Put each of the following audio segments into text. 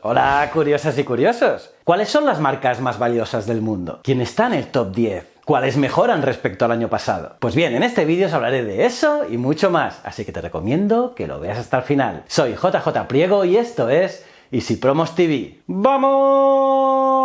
Hola, curiosas y curiosos. ¿Cuáles son las marcas más valiosas del mundo? ¿Quién está en el top 10? ¿Cuáles mejoran respecto al año pasado? Pues bien, en este vídeo os hablaré de eso y mucho más, así que te recomiendo que lo veas hasta el final. Soy JJ Priego y esto es Easy Promos TV. ¡Vamos!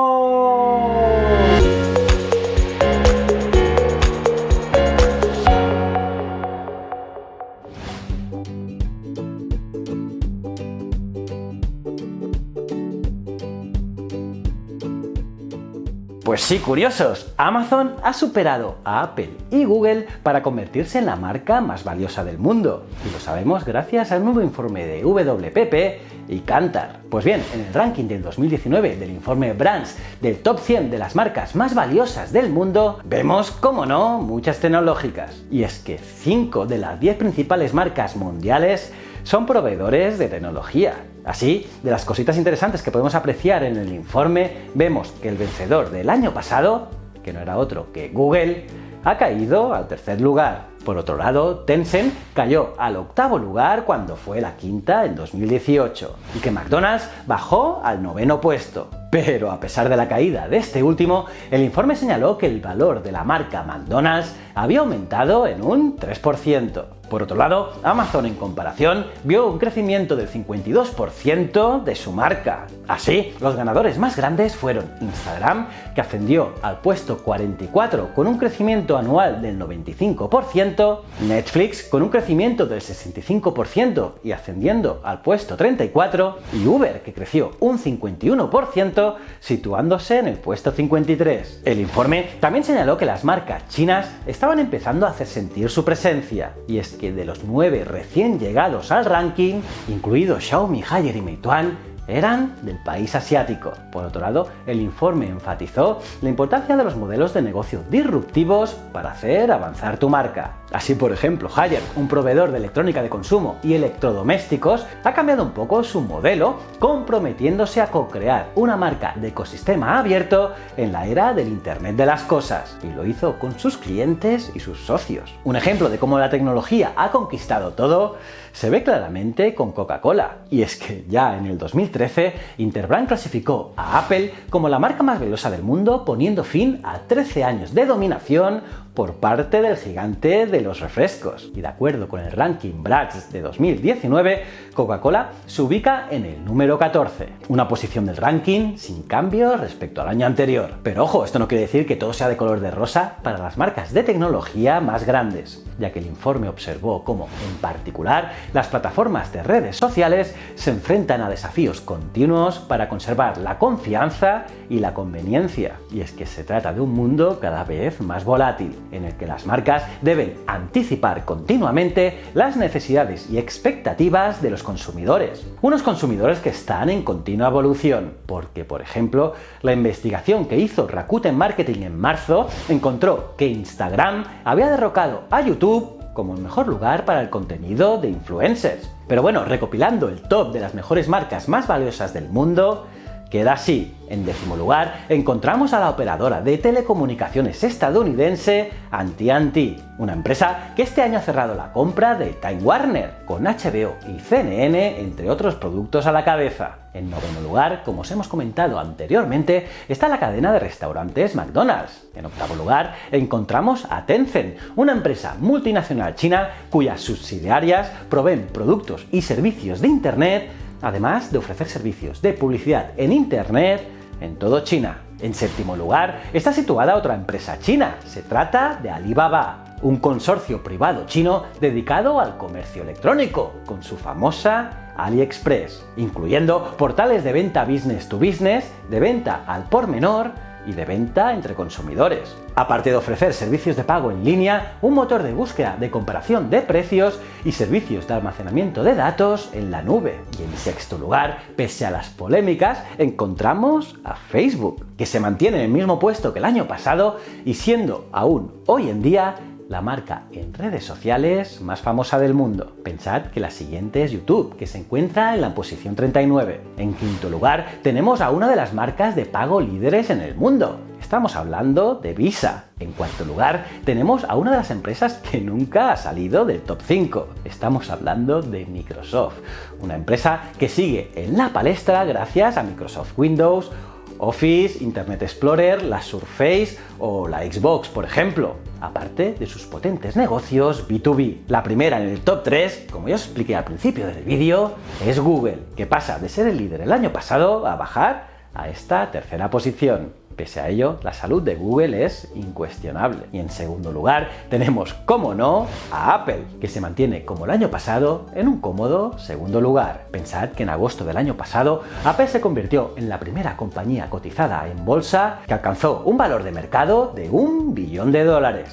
Pues sí, curiosos, Amazon ha superado a Apple y Google para convertirse en la marca más valiosa del mundo. Y lo sabemos gracias al nuevo informe de WPP y Kantar. Pues bien, en el ranking del 2019 del informe Brands del top 100 de las marcas más valiosas del mundo, vemos, como no, muchas tecnológicas. Y es que 5 de las 10 principales marcas mundiales son proveedores de tecnología. Así, de las cositas interesantes que podemos apreciar en el informe, vemos que el vencedor del año pasado, que no era otro que Google, ha caído al tercer lugar. Por otro lado, Tencent cayó al octavo lugar cuando fue la quinta en 2018, y que McDonald's bajó al noveno puesto. Pero a pesar de la caída de este último, el informe señaló que el valor de la marca McDonald's había aumentado en un 3%. Por otro lado, Amazon en comparación vio un crecimiento del 52% de su marca. Así, los ganadores más grandes fueron Instagram, que ascendió al puesto 44 con un crecimiento anual del 95%, Netflix con un crecimiento del 65% y ascendiendo al puesto 34, y Uber, que creció un 51%, situándose en el puesto 53. El informe también señaló que las marcas chinas estaban empezando a hacer sentir su presencia, y es que de los 9 recién llegados al ranking, incluidos Xiaomi, Haier y Meituan, eran del país asiático. Por otro lado, el informe enfatizó la importancia de los modelos de negocio disruptivos para hacer avanzar tu marca. Así, por ejemplo, Haier, un proveedor de electrónica de consumo y electrodomésticos, ha cambiado un poco su modelo, comprometiéndose a co-crear una marca de ecosistema abierto en la era del Internet de las cosas, y lo hizo con sus clientes y sus socios. Un ejemplo de cómo la tecnología ha conquistado todo se ve claramente con Coca-Cola, y es que ya en el 2013 Interbrand clasificó a Apple como la marca más valiosa del mundo, poniendo fin a 13 años de dominación por parte del gigante de los refrescos. Y de acuerdo con el ranking Brands de 2019, Coca-Cola se ubica en el número 14, una posición del ranking sin cambios respecto al año anterior. Pero ojo, esto no quiere decir que todo sea de color de rosa para las marcas de tecnología más grandes, ya que el informe observó cómo, en particular, las plataformas de redes sociales se enfrentan a desafíos continuos para conservar la confianza y la conveniencia. Y es que se trata de un mundo cada vez más volátil, en el que las marcas deben anticipar continuamente las necesidades y expectativas de los consumidores. Unos consumidores que están en continua evolución, porque, por ejemplo, la investigación que hizo Rakuten Marketing en marzo encontró que Instagram había derrocado a YouTube como el mejor lugar para el contenido de influencers. Pero bueno, recopilando el top de las mejores marcas más valiosas del mundo, queda así. En 10º lugar encontramos a la operadora de telecomunicaciones estadounidense AT&T, una empresa que este año ha cerrado la compra de Time Warner, con HBO y CNN entre otros productos a la cabeza. En 9º lugar, como os hemos comentado anteriormente, está la cadena de restaurantes McDonald's. En 8º lugar encontramos a Tencent, una empresa multinacional china cuyas subsidiarias proveen productos y servicios de Internet, además de ofrecer servicios de publicidad en Internet en todo China. En 7º lugar está situada otra empresa china. Se trata de Alibaba, un consorcio privado chino dedicado al comercio electrónico, con su famosa AliExpress, incluyendo portales de venta business to business, de venta al por menor y de venta entre consumidores. Aparte de ofrecer servicios de pago en línea, un motor de búsqueda de comparación de precios y servicios de almacenamiento de datos en la nube. Y en 6º lugar, pese a las polémicas, encontramos a Facebook, que se mantiene en el mismo puesto que el año pasado y siendo aún hoy en día la marca en redes sociales más famosa del mundo. Pensad que la siguiente es YouTube, que se encuentra en la posición 39. En 5º lugar tenemos a una de las marcas de pago líderes en el mundo. Estamos hablando de Visa. En cuarto lugar, tenemos a una de las empresas que nunca ha salido del top 5. Estamos hablando de Microsoft, una empresa que sigue en la palestra gracias a Microsoft Windows, Office, Internet Explorer, la Surface o la Xbox, por ejemplo, aparte de sus potentes negocios B2B. La primera en el top 3, como ya os expliqué al principio del vídeo, es Google, que pasa de ser el líder el año pasado a bajar a esta tercera posición. Pese a ello, la salud de Google es incuestionable. Y en segundo lugar, tenemos, como no, a Apple, que se mantiene como el año pasado en un cómodo segundo lugar. Pensad que en agosto del año pasado, Apple se convirtió en la primera compañía cotizada en bolsa que alcanzó un valor de mercado de $1 billón.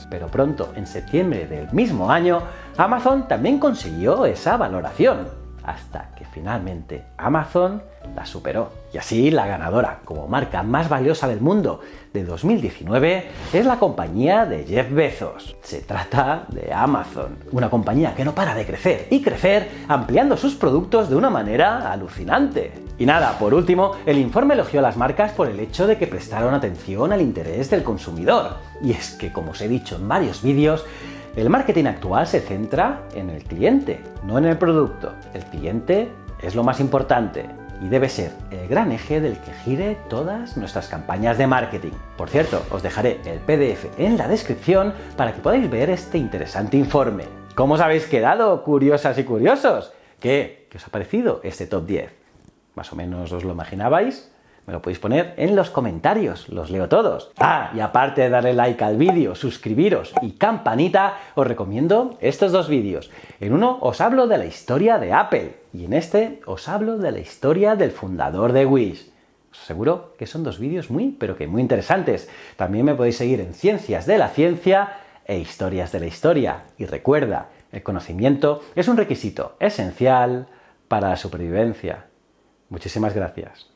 Pero pronto, en septiembre del mismo año, Amazon también consiguió esa valoración, hasta que finalmente Amazon la superó. Y así la ganadora como marca más valiosa del mundo de 2019 es la compañía de Jeff Bezos. Se trata de Amazon, una compañía que no para de crecer y crecer, ampliando sus productos de una manera alucinante. Y nada, por último, el informe elogió a las marcas por el hecho de que prestaron atención al interés del consumidor. Y es que, como os he dicho en varios vídeos, el marketing actual se centra en el cliente, no en el producto. El cliente es lo más importante y debe ser el gran eje del que gire todas nuestras campañas de marketing. Por cierto, os dejaré el PDF en la descripción para que podáis ver este interesante informe. ¿Cómo os habéis quedado, curiosas y curiosos? ¿Qué os ha parecido este top 10? ¿Más o menos os lo imaginabais? Me lo podéis poner en los comentarios, los leo todos. Y aparte de darle like al vídeo, suscribiros y campanita, os recomiendo estos dos vídeos. En uno os hablo de la historia de Apple y en este os hablo de la historia del fundador de Wish. Os aseguro que son dos vídeos muy interesantes. También me podéis seguir en Ciencias de la Ciencia e Historias de la Historia. Y recuerda, el conocimiento es un requisito esencial para la supervivencia. Muchísimas gracias.